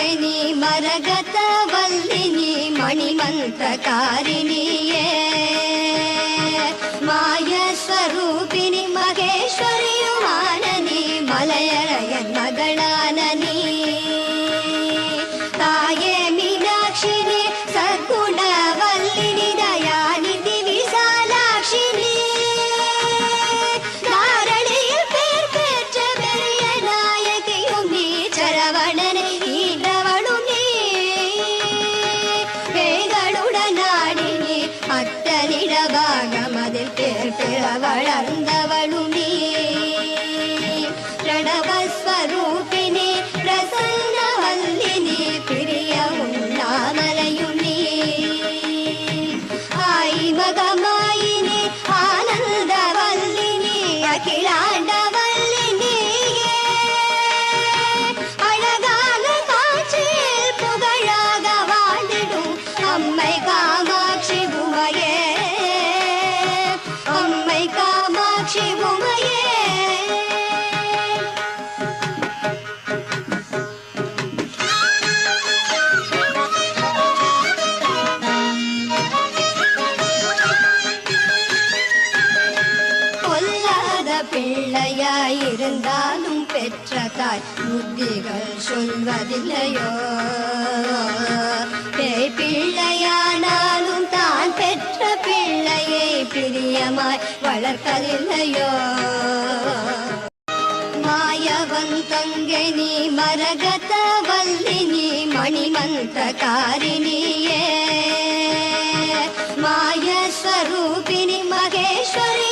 ತಂಗಿನಿ ಮರಗತ ವಲ್ಲಿನಿ ಮಣಿಮಂತ್ರಕಾರಿಣಿಯೇ ಮಾಯ ಸ್ವರೂಪಿಣಿ ಮಹೇಶ್ವರಿಯು ಮಾನನಿ ಮಲಯರಯ ಮಗಳಾನನಿ ತಾಯೇ ಮೀನಾಕ್ಷಿನಿ ಸದ್ಗುಣ ವಲ್ಲಿನಿ ದಯಾನಿಧಿ ವಿಶಾಲಾಕ್ಷಿನಿ தாரணியில் பேர் பெற்ற பெரிய நாயகியும் நீ சரவணனை ஈன்றவளும் நீ பேய்களுடன் ஆடி நீ அத்தனிட பாகம் அதில் பேர் பெற வளர்ந்தவளும் நீ பிரணவஸ்வரூபிணி பிரசன்ன வல்லினி பிரிய உண்ணாமலையும் நீ ஆய் மகமாயினி ஆனந்த வல்லினி அகிலாண்ட வல்லினியே அழகான காட்சியில் புகழாக வாழ்ந்திடும் அம்மை காமாட்சி உமையே அம்மை காமாட்சி உமையே பொல்லாத பிள்ளையாயிருந்தாலும் பெற்ற தாய் புத்திகள் சொல்வதில்லையோ பேய் பிள்ளையானாலும் தான் பெற்ற பிள்ளையை பிரியமாய் வளர்ப்பதில்லையோ மாயவன் தங்கினி மரகத வல்லினி மணிமந்திரகாரிணியே மாய ಸ್ವರೂಪಿಣಿ ಮಹೇಶ್ವರಿ